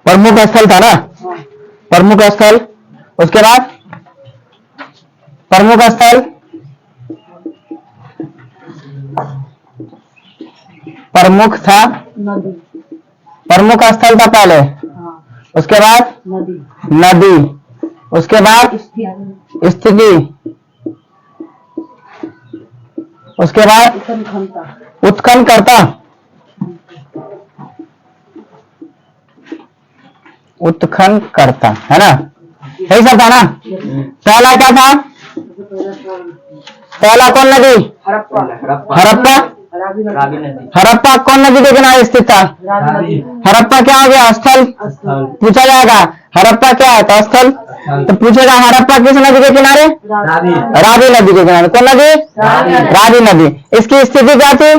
प्रमुख स्थल था ना, प्रमुख स्थल। उसके बाद प्रमुख स्थल, प्रमुख था, प्रमुख स्थल था पहले। उसके बाद नदी, उसके बाद स्थिति, उसके बाद उत्खनन करता, उत्खनन करता, है ना, यही सब था ना। पहला क्या था, पहला कौन नदी, हड़प्पा। हड़प्पा कौन नदी के किनारे स्थित था, हड़प्पा क्या हो गया, स्थल। पूछा जाएगा हड़प्पा क्या है, तो स्थल। तो पूछेगा हड़प्पा किस नदी के किनारे, रावी नदी के किनारे। कौन नदी, रावी नदी। इसकी स्थिति क्या थी,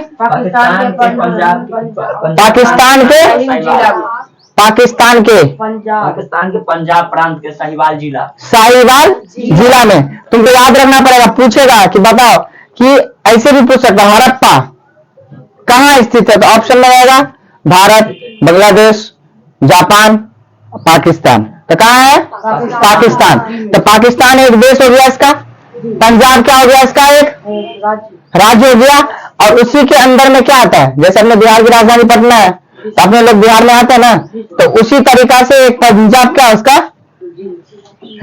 पाकिस्तान के पंजाब प्रांत के साहिवाल जिला में। तुमको याद रखना पड़ेगा, पूछेगा कि बताओ, कि ऐसे भी पूछ सकता हड़प्पा कहाँ स्थित है, तो ऑप्शन में रहेगा भारत, बांग्लादेश, जापान, पाकिस्तान। तो कहाँ है, पाकिस्तान। तो पाकिस्तान एक देश हो गया इसका, पंजाब क्या हो गया इसका, एक राज्य हो गया। और उसी के अंदर में क्या आता है, जैसे अपने बिहार की राजधानी पटना है, तो अपने लोग बिहार में आते हैं ना, तो उसी तरीका से एक पंजाब क्या उसका,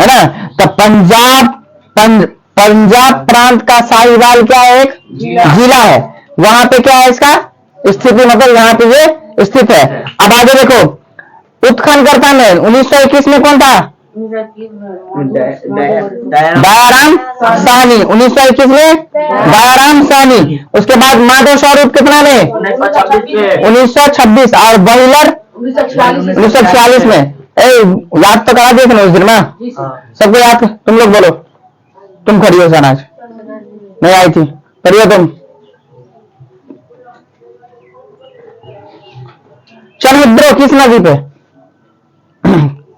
है ना। तो पंजाब प्रांत का साहिवाल क्या है, एक जिला है। वहां पे क्या है इसका स्थिति, मतलब यहाँ पे ये स्थित है। अब आगे देखो, उत्खनन करता में 1921 में कौन था, दयाराम साहनी। 1921 में दयाराम साहनी। उसके बाद माधव स्वरूप कितना में, 1926। और बहिलर 1946 में। याद तो करा दिए थे ना उस दिन में, सबको याद। तुम लोग बोलो, तुम खड़ी हो सनाज, नहीं आई थी, करिए तुम। चंद्रो किस नदी पे,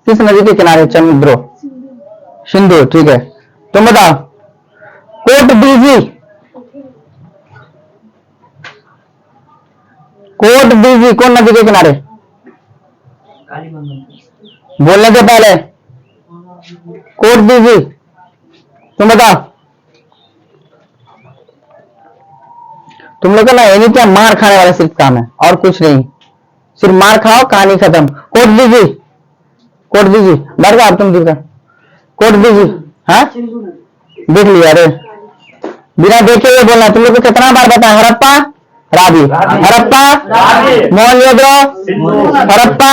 किस नदी के किनारे, चंद्रो, सिंधु, ठीक है। तुम बताओ, कोट बीजी, कोट बीजी कौन नदी के किनारे, बोलने से पहले कोट बीजी, तुम बताओ। तुम लोग ना यानी क्या मार खाने वाला सिर्फ काम है, और कुछ नहीं, सिर्फ मार खाओ, कहानी खत्म। कोट बीजी, कोट बीजी, डर गया तुम दिखा, कोट बीजी, हाँ देख लिया। अरे बिना देखे हुए बोलना। तुम लोग को कितना बार बताया, हड़प्पा रावी, हड़प्पा मोहनजोदड़ो, हड़प्पा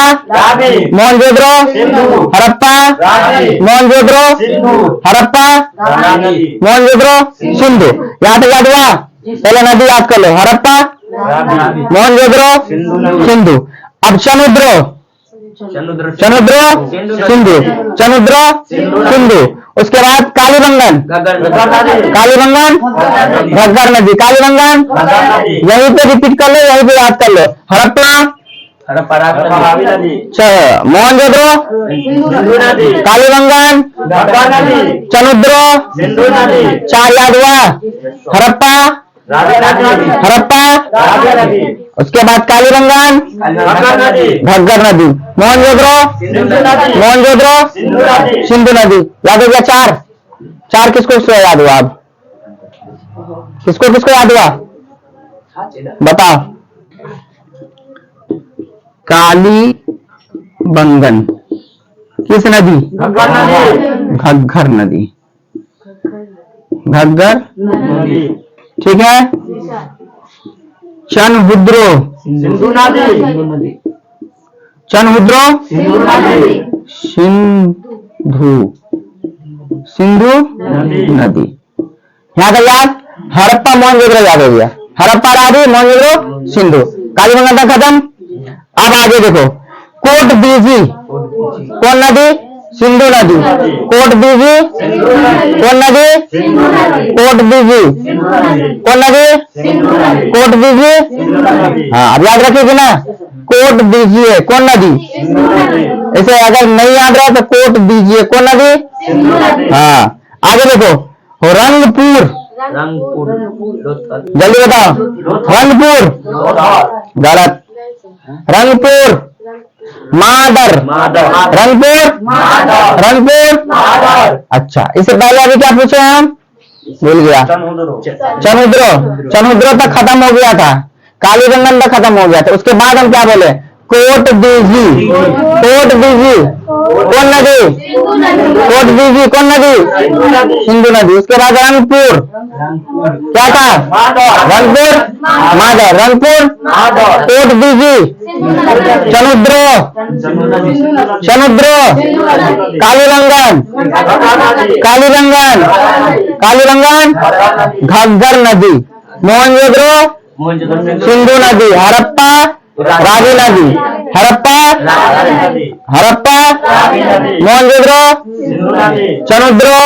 मोहनजोदड़ो, हड़प्पा मोहनजोदड़ो, हड़प्पा मोहनजोदड़ो, सिंधु। यहाँ तक याद हुआ, पहले नदी याद कर लो, हड़प्पा मोहनजोदड़ो, सिंधु। अब समुद्रो, समुद्रो सिंधु, समुद्रो सिंधु। उसके बाद कालीबंगन, कालीबंगन घग्गर नदी, कालीबंगन यहीं पे रिपीट कर लो, यहीं पे याद कर लो। हड़प्पा मोहनजोदड़ो, कालीबंगन, समुद्रो, 4 याद हुआ, हड़प्पा, हड़प्पा, उसके बाद कालीबंगन, घग्गर नदी, मोहनजोदड़ो, मोहनजोदड़ो, सिंधु नदी। याद हो गया 4। 4 किसको किसको याद हुआ, अब किसको किसको याद हुआ बताओ। कालीबंगन किस नदी, घग्गर नदी, घग्गर, ठीक है। चनहुद्रो, चनहुद्रो, सिंधु नदी। यहाँ का याद, हड़प्पा मोहनजोदड़ो याद हो गया, हड़प्पा रावी मोहनजोदड़ो सिंधु, कालीबंगन तक खत्म। अब आगे देखो, कोट बीजी कौन नदी, सिंधु नदी। कोट बीजी कौन नदी, कोट बीजी कौन नदी, कोट बीजी। हाँ अब याद रखिए ना, कोट दीजिए कौन नदी, ऐसे अगर नहीं याद रहा तो कोट दीजिए कौन नदी। हाँ आगे देखो, रंगपुर, जल्दी बताओ, रंगपुर गलत, रंगपुर मादर, रंगपुर, रंगपुर। अच्छा, इससे पहले अभी क्या पूछे हम? भूल गया। चनुद्रो तक खत्म हो गया था, कालीरंगन तक खत्म हो गया था। उसके बाद हम क्या बोले? कोट दीजी, कोट दीजी कौन नदी? कोट दीजी कौन नदी? सिंधु नदी। उसके बाद रंगपुर क्या था? रंगपुर मादर, रंगपुर कोट दीजी, चनुद्रो, चनुद्रो, कालीरंगन, कालीरंगन, कालीरंगन घग्गर नदी, मोहनजोदड़ो सिंधु नदी, हड़प्पा रावी नदी, हड़प्पा, हड़प्पा मोहनजोदड़ो, चनुद्रो,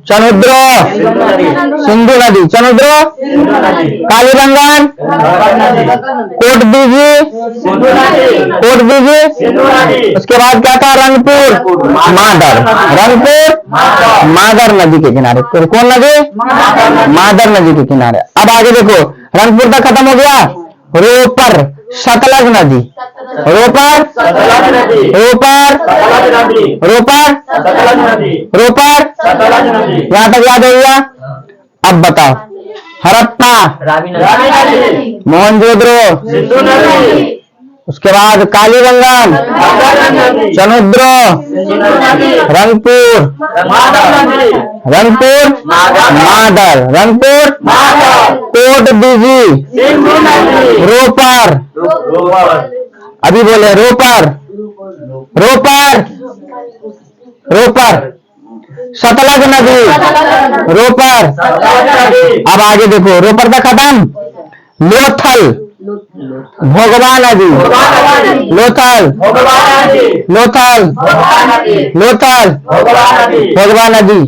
चनुद्रो सिंधु नदी, चनुद्रो कालीरंगन, कोट दीजी, कोट दीजी। उसके बाद क्या था? रंगपुर मादर, रंगपुर मादर नदी के किनारे। कौन नदी? मादर नदी के किनारे। अब आगे देखो, रंगपुर तक खत्म हो गया। रोपर सतलज नदी, रोपर, रोपर, रोपर, रोपर, यहां तक याद हो गया। अब बताओ, हड़प्पा, मोहनजोदड़ो, उसके बाद कालीरंगन, चनुद्रो, रंगपुर, रंगपुर मादर, रंगपुर कोट दीजी, रोपर, अभी बोले रोपर, रोपर, रोपर सतलज नदी, रोपर। अब आगे देखो, रोपर तक खत्म। लोथल भोगवा नदी, लोथल, लोथल, लोथल भोगवा नदी,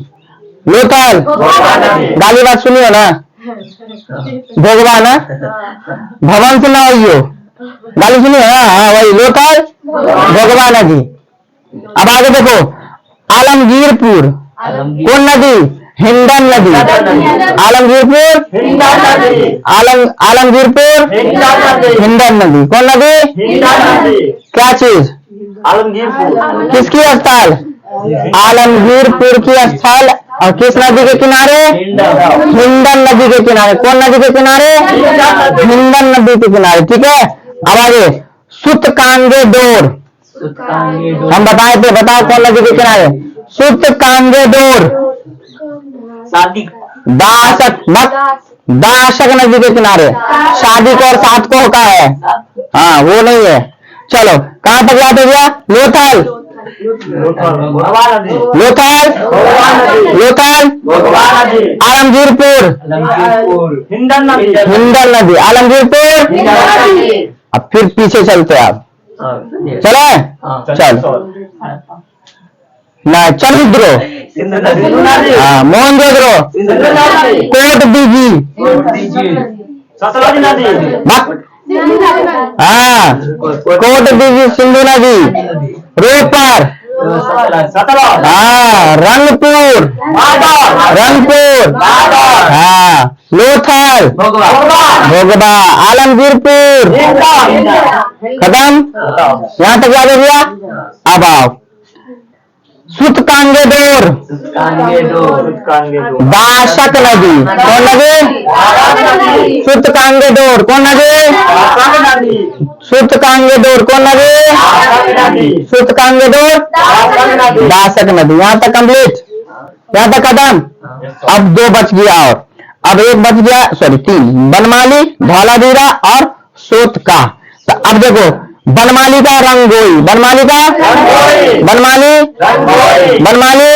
लोथल। गाली बात सुनियो ना, भोगवा ना, भवन से ना आइयो, गाली सुनियो ना। हाँ वही लोथल भोगवा नदी। अब आगे देखो, आलमगीरपुर कौन नदी? हिंडन नदी, आलमगीरपुर, आलमगीरपुर हिंडन नदी। कौन नदी? क्या चीज? आलमगीरपुर किसकी स्थल? आलमगीरपुर की स्थल। और किस नदी के किनारे? हिंडन नदी के किनारे। कौन नदी के किनारे? हिंडन नदी के किनारे। ठीक है। अब आगे, सुतकांगे डोर हम बताए थे, बताओ कौन नदी के किनारे? सुतकांगे डोर दाशक, दाशक नदी के किनारे। शादिक और सातकों का है, हाँ वो नहीं है। चलो कहां तक याद हो गया? लोथल, लोथल, लोथल, आलमगीरपुर, हिंडन नदी, आलमगीरपुर। अब फिर पीछे चलते आप, चले चल ना, चनुद्रो, हाँ मोहनजोदड़ो, कोट दीजी, हाँ कोट दीजी सिंधु नदी, रोपर, हाँ रंगपुर, रंगपुर, हाँ लोथल, भोगबा, आलमगीरपुर। खत्म, यहां तक याद हो गया। अब आओ, सुतकांगे डोर, दाशक नदी। कौन नदी? सुतकांगे डोर। कौन नदी? सुतकांगे डोर। कौन नदी? सुतकांगे डोर दाशक नदी। यहां तक कंप्लीट, यहां तक खत्म। अब दो बच गया, और अब एक बच गया, सॉरी तीन, बनमाली, धौलावीरा और सोतका। तो अब देखो, बनमाली का रंगोई, बनमाली का बनमाली, बनमाली,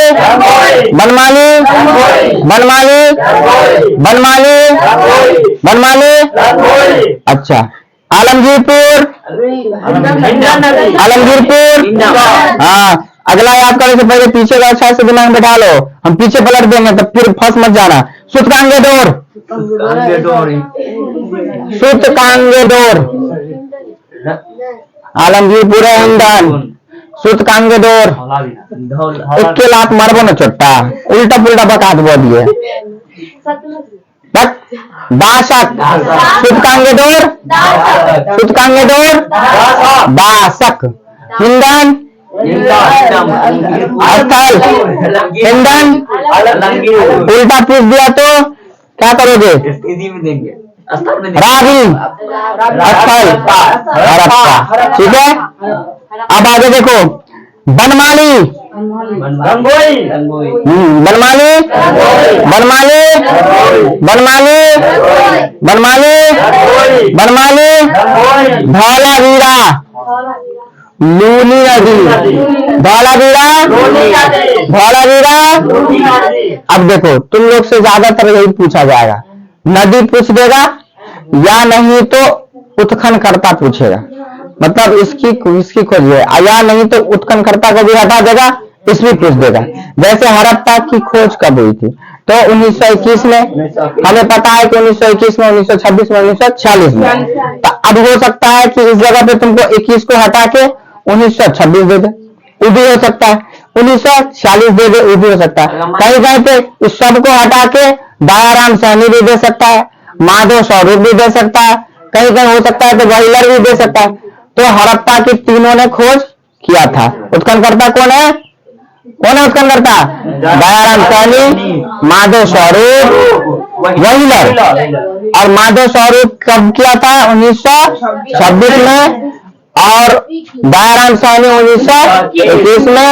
बनमाली, बनमाली, बनमाली, बनमाली। अच्छा, आलमगीरपुर, आलमगीरपुर। हाँ, अगला याद करने से पहले पीछे का अच्छा से दिमाग में बैठा लो, हम पीछे पलट देंगे तो फिर फंस मत जाना। सुतकांगे डोर, सुतकांगे डोर, आलमगीरपुर हिंडन, सुतकांगे डोर। इसके लात मारबो न छोटा, उल्टा पुल्टा बता दो दिए। दाशक, सुतकांगे डोर, सुतकांगे डोर, दाशक, ईंधन, स्थल, ईंधन, उल्टा पूछ दिया तो क्या करोगे? रावी, स्थल, हड़प्पा। ठीक है, अब आगे देखो, बनमाली, बनमाली, बनमाली, बनमाली, बनमाली, बनमाली, धौलावीरा, लूनी नदी, धौलावीरा, धौलावीरा। अब देखो, तुम लोग से ज्यादातर यही पूछा जाएगा, नदी पूछ देगा या नहीं तो उत्खननकर्ता पूछेगा, मतलब इसकी खोजिए, या नहीं तो उत्खननकर्ता को भी हटा देगा, इसमें पूछ देगा। जैसे हड़प्पा की खोज कब हुई थी? तो 1921 में, हमें पता है कि 1921 में, 1926 में, 1946 में। तो अब हो सकता है कि इस जगह पे तुमको 21 को हटा के 1926 दे दे, वो भी हो सकता है। 1946 दे दे, वो भी हो सकता है। कहीं कहीं पे इस सब को हटा के दयाराम साहनी भी दे सकता है, माधव स्वरूप भी दे सकता है, कहीं कहीं हो सकता है तो व्हीलर भी दे सकता है। तो हड़प्पा की तीनों ने खोज किया था। उत्खननकर्ता कौन है? कौन है उत्खननकर्ता? दयाराम साहनी, माधव स्वरूप, व्हीलर। और माधव स्वरूप कब किया था? 1926 में, और दयाराम साहनी 1921 में,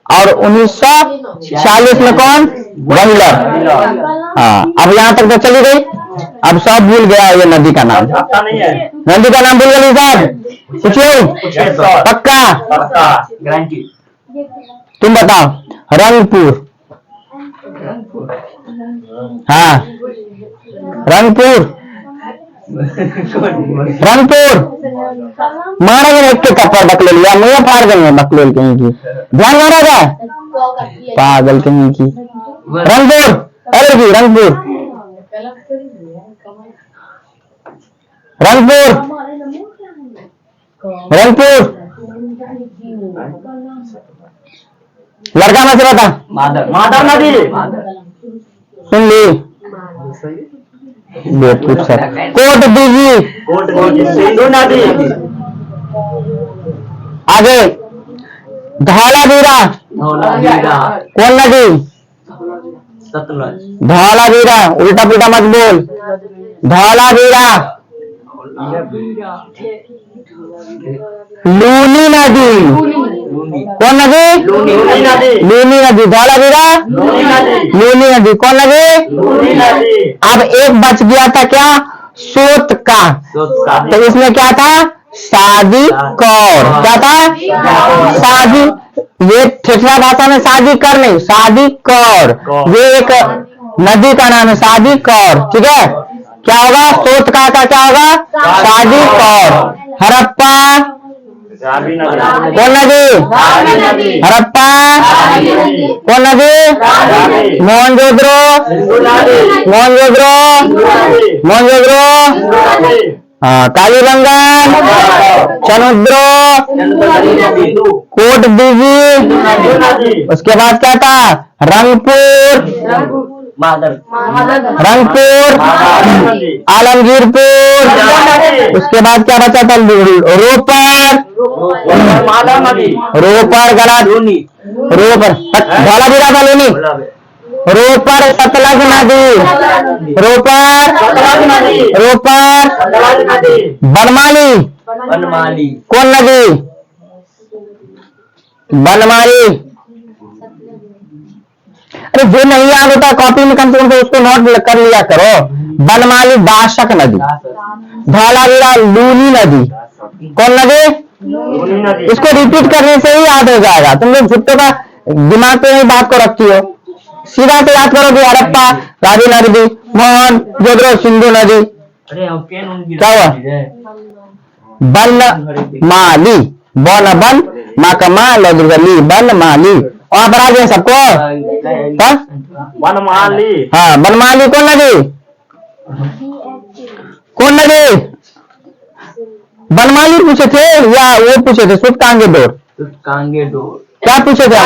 और 1946 में कौन? व्हीलर। हाँ, अब यहाँ तक तो चली गई। अब सब भूल गया ये नदी का नाम, नदी का नाम भूल गई साहब। पूछो पक्का, तुम बताओ। रंगपुर, हाँ रंगपुर, रंगपुर मारेंगे, एक के कपड़ा बकले लिया, मुझे फाड़ देंगे बकलोल कहीं की, ध्यान मारेगा पागल कहीं की। रंगपुर, अरे जी रंगपुर, रंगपुर, रंगपुर। लड़का में से बता। माधव नदी, सुन ली बेवकूफ सर। कोट दीजिए, आगे धौलावीरा, कौन नदी? धौलावीरा, उल्टा पुल्टा मत बोल। धौलावीरा, लूनी नदी, कौन नदी? लूनी नदी, धौलावीरा, लूनी नदी, कौन नदी? अब एक बच गया था क्या? सोत का। तो इसमें क्या था? शादी कौर। क्या था? शादी, ये ठेठरा भाषा में शादी कर नहीं, शादी कौर, ये एक नदी का नाम है, शादी कौर। ठीक है, क्या होगा? सोत का क्या होगा? शादी कौर। हड़प्पा, कौन नदी? हड़प्पा, कौन नदी? मोहनजोदड़ो, मोहनजोदड़ो, मोहनजोदड़ो, कालीबंगन, समुद्रो, कोट दीजी। उसके बाद क्या था? रंगपुर, रंगपुर, आलमगीरपुर। उसके बाद क्या बचा था? रोपर, रोपर गलत, रोपर, धौलावीरा था लूनी। रोपर सतलज नदी, रोपर, रोपर, बनमाली, कौन नदी? बनमाली। अरे जो नहीं याद होता कॉपी में कम से कम उसको नोट कर लिया करो। बनमाली दाशक नदी, धौलावीरा लूनी नदी, कौन नदी? इसको रिपीट करने से ही याद हो जाएगा। तुम लोग झुट्टे का दिमाग पे नहीं बात को रखती हो, सीधा से याद करोगे। हड़प्पा, रावी नदी, मोहन जोदड़ो, सिंधु नदी। क्या हुआ? बनमाली, बन बन माँ का माँ लगी, बनमाली। वहां पर आ गए सबको। बनमाली, हाँ बनमाली। कौन नदी? कौन नदी? बनमाली पूछे थे या वो पूछे थे? सुतकांगे डोर, क्या पूछे थे?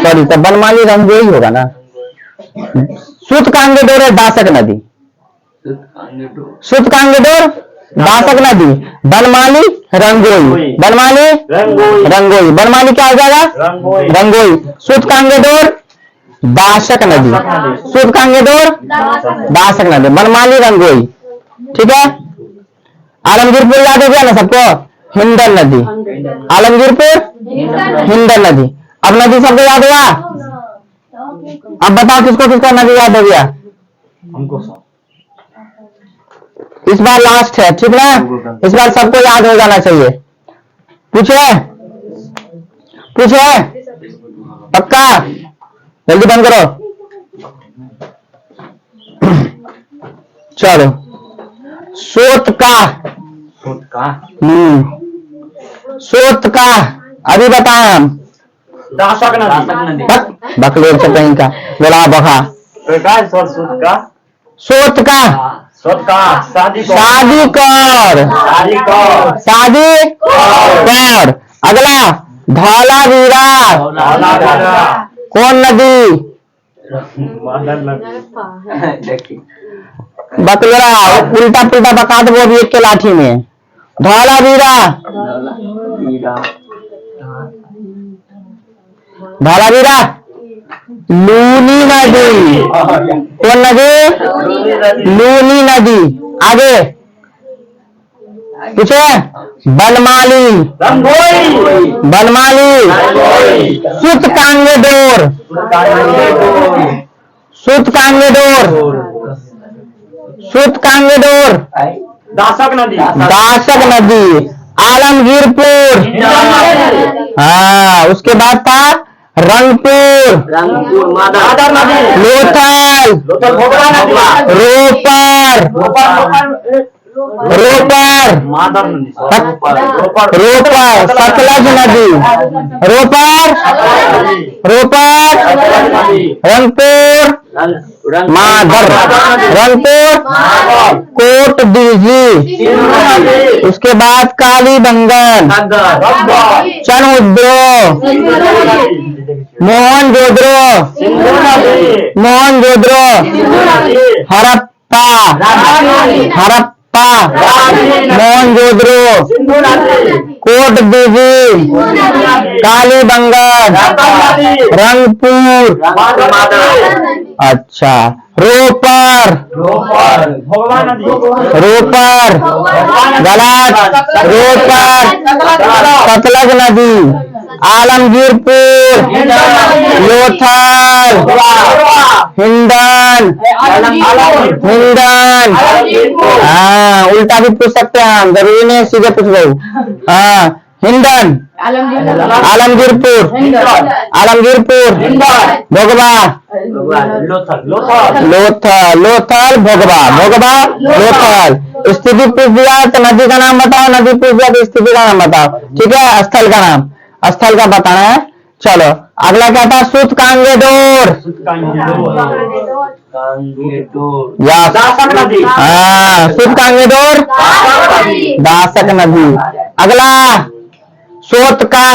सॉरी, तो बनमाली रंगोई होगा ना। सुतकांगे डोर है दाशक नदी। सुतकांगेडोर दासक नदी, बनमाली रंगोई, बनमाली रंगोई, बनमाली क्या हो जाएगा? रंगोई। सुतकांगेडोर दासक नदी, सुतकांगेडोर दासक नदी, बनमाली रंगोई। ठीक है। आलमगीरपुर याद हो गया ना सबको? हिंडन नदी, आलमगीरपुर हिंडन नदी। अब नदी सबको याद हुआ? अब बताओ किसको किसको नदी याद हो गया? हमको इस बार लास्ट है, ठीक ना? इस बार सबको याद हो जाना चाहिए। पूछे पूछे पक्का? जल्दी बंद करो। चलो सोत का, सोत का अभी बताएं हम। दासक नदी, बकलेर से कहीं का बोला बखा। सोत का शादी कर, शादी कर। अगला धौलावीरा कौन नदी? बकलेरा उल्टा पुल्टा बका दो वो भी एक के लाठी में। धौलावीरा, धौलावीरा लूनी नदी, कौन नदी? लूनी नदी। आगे पूछे बनमाली, बनमाली। सुतकांगेडोर, सुतकांगेडोर, सुतकांगेडोर दासक नदी, दासक नदी। आलमगीरपुर, हाँ उसके बाद था रंगपुर, मादर नदी, लोथल, रोपर, रोपर, मादर नदी, रोपर, सतलज नदी, रोपर, रोपर, रंगपुर, मादर, रंगपुर, कोट दीजी। उसके बाद कालीबंगन, चनउद्रो, मोहनजोदड़ो, मोहनजोदड़ो, हड़प्पा, हड़प्पा, मोहनजोदड़ो, कोट दीजी, कालीबंगन, रंगपुर। अच्छा रोपर, रोपर गलत, रोपर सतलज नदी, आलमगीरपुर, लोथल, हिंडन, हिंडन। हाँ उल्टा भी पूछ सकते हैं हम, जरूरी नहीं सीधे पूछ रहे। हाँ हिंडन, आलमगीरपुर, आलमगीरपुर, भोगबा, लोथल, लोथल, भोगबा, भोगबा, लोथल। स्थिति पूछ दिया तो नदी का नाम बताओ, नदी पूछ दिया तो स्थिति का नाम बताओ। ठीक है। स्थल का नाम, स्थल का बताना है। चलो अगला क्या था? सुतकांगेडोर, हाँ सुतकांगेडोर दासक नदी। अगला सोत का,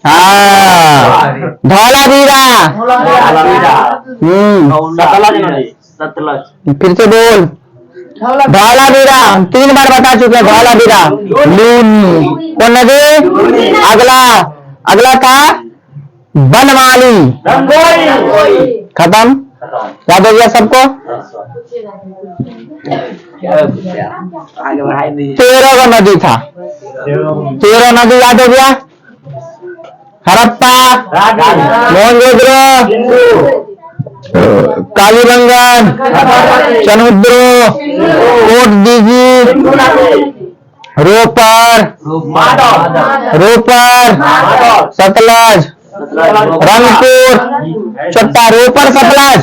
हाँ धौलावीरा, फिर से बोल। धौलावीरा 3 बार बता चुके हैं। धौलावीरा लूनी कौन नदी? अगला, अगला था बनमाली, खत्म। याद हो गया सबको? 13 नदी था, 13 नदी याद हो गया? हड़प्पा, मोहनजोदड़ो, कालीबंगन, चनउद्रो, कोट दीजी, रोपर, रोपर, सतलज, रंगपुर, छोटा रोपर, सतलज,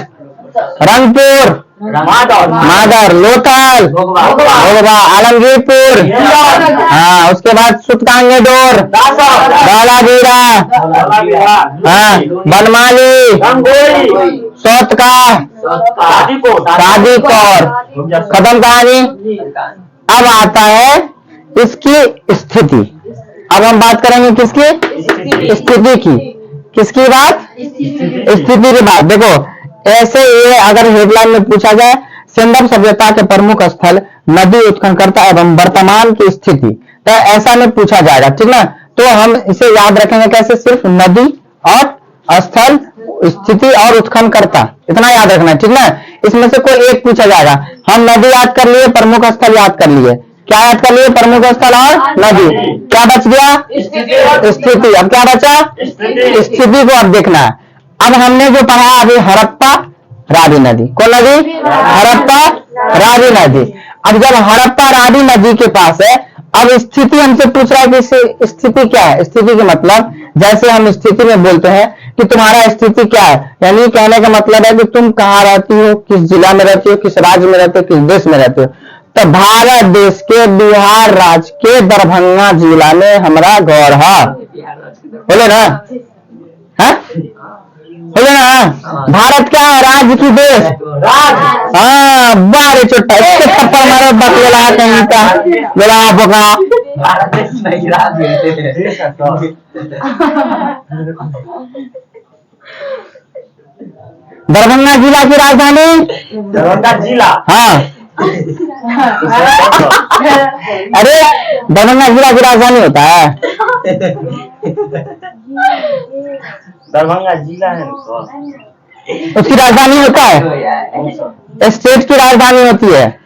रंगपुर, मादर, लोथल, भोगबा, आलमगीरपुर। हाँ उसके बाद सुतकांगेडोर, धौलावीरा, हाँ बनमाली, सोत का, शादीकोर। खत्म कहानी। अब आता है इसकी स्थिति। अब हम बात करेंगे किसकी? स्थिति की। किसकी बात? स्थिति की बात। देखो ऐसे ये अगर हेडलाइन में पूछा जाए सिंधु सभ्यता के प्रमुख स्थल, नदी, उत्खननकर्ता एवं वर्तमान की स्थिति, तो ऐसा में पूछा जाएगा, ठीक ना। तो हम इसे याद रखेंगे कैसे, सिर्फ नदी और स्थल, स्थिति और उत्खननकर्ता, इतना याद रखना है, ठीक ना। इसमें से कोई एक पूछा जाएगा। हम नदी याद कर लिए, प्रमुख स्थल याद कर लिए, क्या याद कर लिए, प्रमुख स्थल और नदी, क्या बच गया, स्थिति। अब क्या बचा, स्थिति को अब देखना है। अब हमने जो पढ़ा अभी हड़प्पा रावी नदी, कौन नदी, हड़प्पा रावी नदी। अब जब हड़प्पा रावी नदी के पास है, अब स्थिति हमसे पूछ रहा है कि स्थिति क्या है। स्थिति का मतलब जैसे हम स्थिति में बोलते हैं कि तुम्हारा स्थिति क्या है, यानी कहने का मतलब है कि तुम कहाँ रहती हो, किस जिला में रहती हो, किस राज्य में रहते हो, किस देश में रहते हो। तो भारत देश के बिहार राज्य के दरभंगा जिला में हमारा घर है, बोले ना, है बोले ना। भारत क्या है, राज्य की देश, हाँ बारे चोटा इसके थप्पड़ मारो बकला कहीं का बोला बोका। दरभंगा जिला की राजधानी, दरभंगा जिला, हाँ अरे दरभंगा जिला की राजधानी होता है, दरभंगा जिला है, उसकी राजधानी होता है, स्टेट की राजधानी होती है।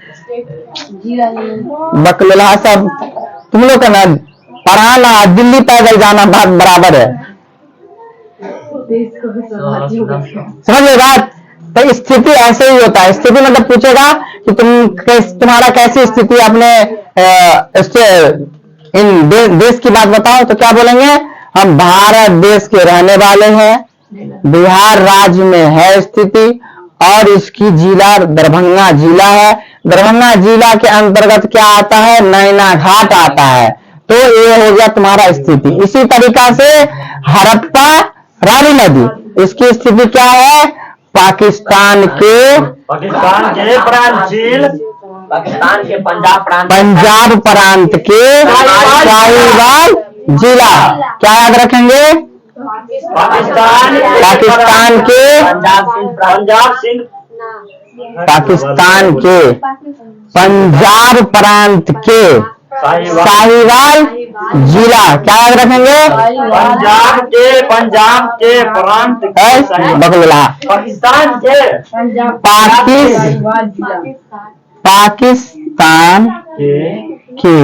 बकलोला सब तुम लोग का ना पढ़ाना, दिल्ली पैदल जाना बात बराबर है, समझ लो बात। तो स्थिति ऐसे ही होता है। स्थिति मतलब पूछेगा कि तुम्हारा कैसी स्थिति, अपने इन देश की बात बताओ, तो क्या बोलेंगे, हम भारत देश के रहने वाले हैं, बिहार राज्य में है स्थिति और इसकी जिला दरभंगा जिला है। दरभंगा जिला के अंतर्गत क्या आता है, नैना घाट आता है। तो ये हो गया तुम्हारा स्थिति। इसी तरीका से हड़प्पा रावी नदी, इसकी स्थिति क्या है, पाकिस्तान के प्रांत झील, पाकिस्तान के पंजाब प्रांत के साहिवाल जिला, क्या याद रखेंगे, पाकिस्तान के पाकिस्तान के पंजाब प्रांत के साहिवाल जिला, क्या याद रखेंगे, पंजाब के प्रांत बकला, पाकिस्तान के पाकिस्तान के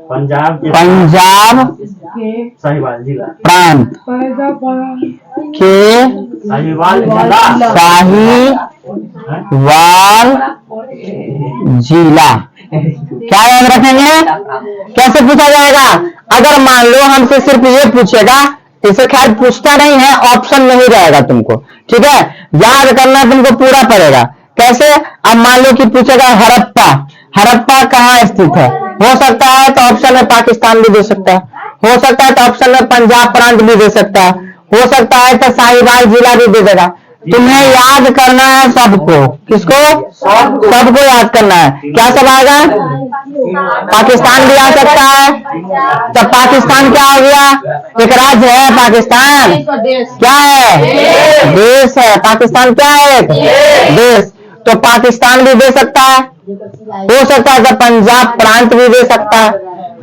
पंजाब साहिवाल जिला प्रांत के साहिवाल जिला, क्या याद रखेंगे, कैसे पूछा जाएगा। अगर मान लो हमसे सिर्फ ये पूछेगा, इसे खैर पूछता नहीं है, ऑप्शन नहीं रहेगा तुमको, ठीक है, याद करना तुमको पूरा पड़ेगा। कैसे, अब मान लो कि पूछेगा हड़प्पा, हड़प्पा कहाँ स्थित है, हो सकता है तो ऑप्शन में पाकिस्तान भी दे सकता है, हो सकता है तो ऑप्शन में पंजाब प्रांत भी दे सकता है, हो सकता है तो साहिवाल जिला भी दे देगा। तुम्हें याद करना है सबको, किसको, सबको याद करना है। क्या सब आएगा, पाकिस्तान भी आ सकता है, तो पाकिस्तान क्या हो गया, एक राज्य है पाकिस्तान, क्या है, देश है। पाकिस्तान क्या है, एक देश। तो पाकिस्तान भी दे सकता है, हो सकता है तो पंजाब प्रांत भी दे सकता है,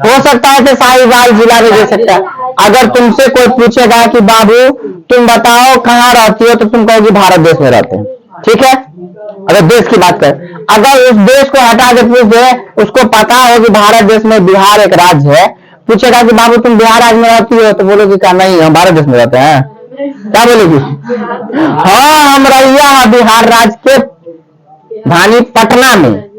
हो सकता है तो साहिवाल जिला भी दे सकता है। अगर तुमसे कोई पूछेगा कि बाबू तुम बताओ कहाँ रहती हो, तो तुम कहोगी भारत देश में रहते हैं, ठीक है। अगर देश की बात कर, अगर उस देश को हटा के पूछ दे, उसको पता हो कि भारत देश में बिहार एक राज्य है, पूछेगा कि बाबू तुम बिहार राज्य में रहती हो, तो बोलोगी क्या, नहीं हम भारत देश में रहते हैं, क्या बोलेगी, हाँ हम रहिया बिहार राज्य के धानी पटना में,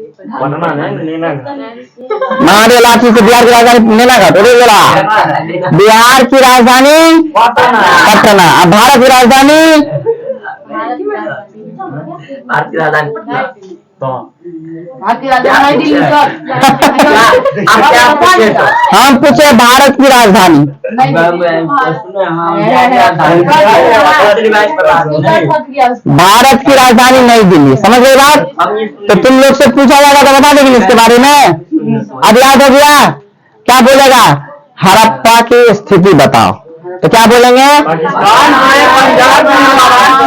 हमारे लाठी से बिहार की राजधानी नेनाघाट, बोला बिहार की राजधानी पटना, अब भारत की राजधानी हम पूछे भारत की राजधानी, भारत की राजधानी नई दिल्ली, समझ गए बात। तो तुम लोग से पूछा जाएगा तो बता देंगे इसके बारे में। अब याद हो गया, क्या बोलेगा, हड़प्पा की स्थिति बताओ, तो क्या बोलेंगे? पाकिस्तान के पंजाब में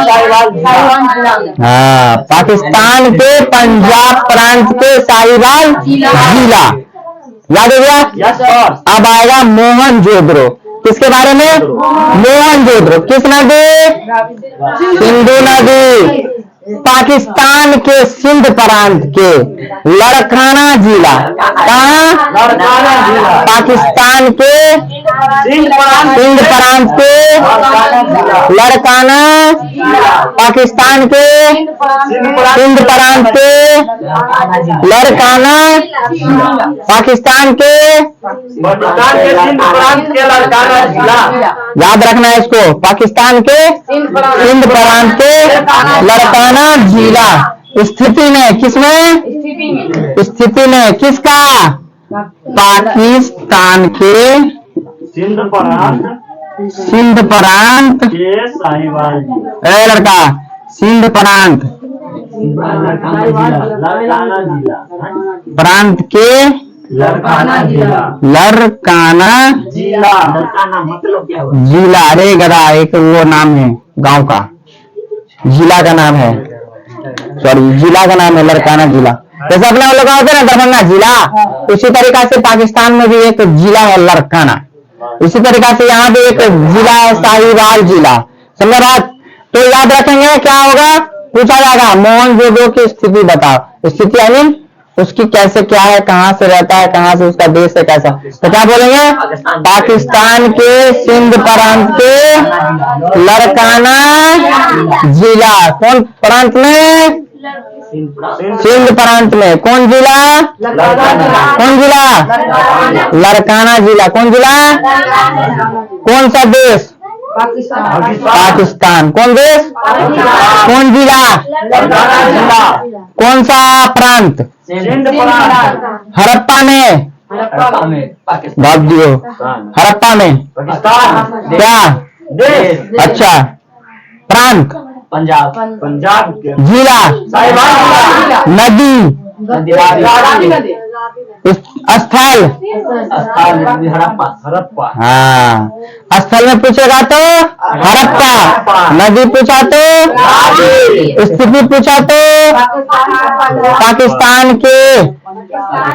साहिवाल जिला। हाँ, पाकिस्तान के पंजाब प्रांत के साहिवाल जिला। याद हो गया? Yes sir. अब आएगा मोहनजोदड़ो। किसके बारे में? मोहनजोदड़ो। किस नदी? सिंधु नदी। पाकिस्तान के सिंध प्रांत के लड़काना जिला। कहाँ? लड़काना जिला। पाकिस्तान के सिंध सिंध प्रांत के लड़काना, पाकिस्तान के सिंध प्रांत के लड़काना, पाकिस्तान के सिंध प्रांत के लड़काना जिला। याद रखना है इसको। पाकिस्तान के सिंध प्रांत के लड़काना जिला। स्थिति में, किसमें? स्थिति में किसका? पाकिस्तान के सिंध प्रांत के साहिवाल जिला। ए लड़का, सिंध प्रांत लड़काना जिला। प्रांत के लड़काना जिला। लड़काना जिला। लड़काना मतलब क्या हुआ? जिला। अरे गधा, एक वो नाम है गांव का, जिला का नाम है, सॉरी जिला का नाम है लड़काना जिला। जैसे अपने लोग होते हैं ना दरभंगा जिला, उसी तरीका से पाकिस्तान में भी एक जिला है लड़काना। इसी तरीका से यहाँ भी एक जिला है साहिवाल जिला। समझा बात? तो याद रखेंगे क्या होगा? पूछा जाएगा मोहनजोदड़ो की स्थिति बताओ। स्थिति आई मीन उसकी कैसे क्या है, कहाँ से रहता है, कहाँ से उसका देश है, कैसा। तो क्या बोलेंगे? पाकिस्तान के सिंध प्रांत के लड़काना जिला। कौन प्रांत में? सिंध प्रांत में। कौन जिला? कौन जिला? लड़काना जिला। कौन जिला? कौन सा देश? पाकिस्तान। कौन देश? कौन जिला? कौन सा प्रांत? सिंध प्रांत। हड़प्पा में। भाग दियो। हड़प्पा में पाकिस्तान क्या? देश। अच्छा, प्रांत पंजाब के जिला साहिवाल नदी स्थल। हड़प्पा। हाँ, स्थल में पूछेगा तो हड़प्पा, नदी पूछा तो, स्थिति पूछा तो पाकिस्तान के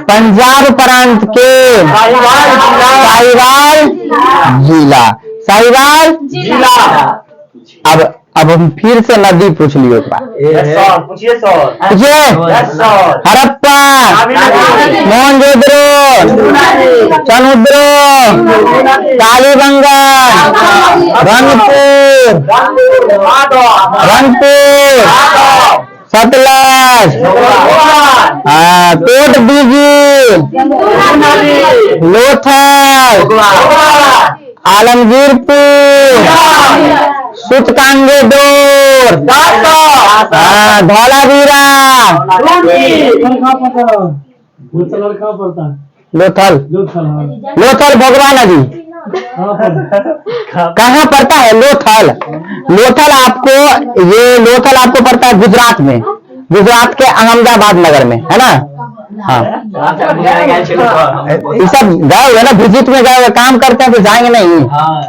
पंजाब प्रांत के साहिवाल जिला। साहिवाल जिला। अब हम फिर से नदी पूछ लियो एक बार। Yes sir. पूछिए सर। पूछिए। Yes sir. हड़प्पा, मोहनजोदड़ो, समुद्रो, कालीबंगन, रंगपुर, सतलज, कोटदीजी, लोथल, आलमगीरपुर, सूचकांगेडोर, धौलावीरा, लोथल। लोथल भगवा नदी कहाँ पड़ता है? लोथल। लोथल आपको पड़ता है गुजरात में, गुजरात के अहमदाबाद नगर में, है ना? हाँ, ये सब गए हुए ना, विजिट में गए हुए, काम करते हैं तो जाएंगे नहीं।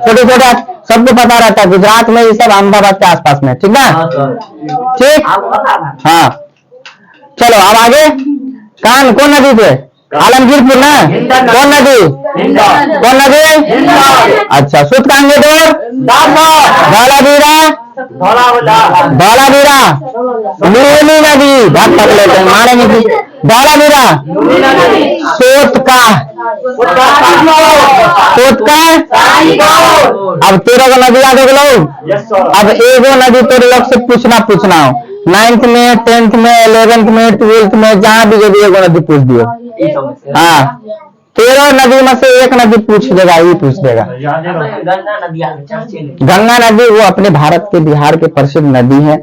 छोटे छोटे सबको पता रहता है गुजरात में, ये सब अहमदाबाद के आसपास में। ठीक ना? ठीक। हाँ, चलो अब आगे। कौन नदी थे? आलमगीरपुर ना? कौन नदी? कौन नदी? अच्छा, सूचकांगेडोर, धौलावीरा, लूनी नदी, भाग पकड़ लेते हैं, मारेंगे भी। धौलावीरा, सोतका, अब 13 को नदी याद हो गए। अब एगो नदी तेरे लोग से पूछना हो, 9th में, 10th में, 11th में, 12th में, जहाँ भी जो एगो नदी पूछ दियो। हाँ, 13 नदी में से एक नदी पूछ देगा, ये पूछ देगा। गंगा नदी वो अपने भारत के बिहार के प्रसिद्ध नदी है,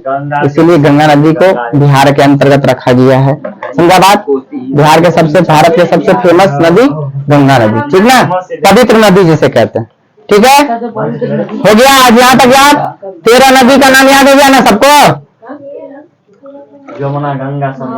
इसीलिए गंगा नदी को बिहार के अंतर्गत रखा गया है। समझा बात? बिहार के भारत के सबसे फेमस नदी गंगा नदी। ठीक ना? पवित्र नदी जिसे कहते हैं। ठीक है, हो गया आज यहाँ तक याद। 13 नदी का नाम याद हो गया ना सबको? यमुना, गंगा, सब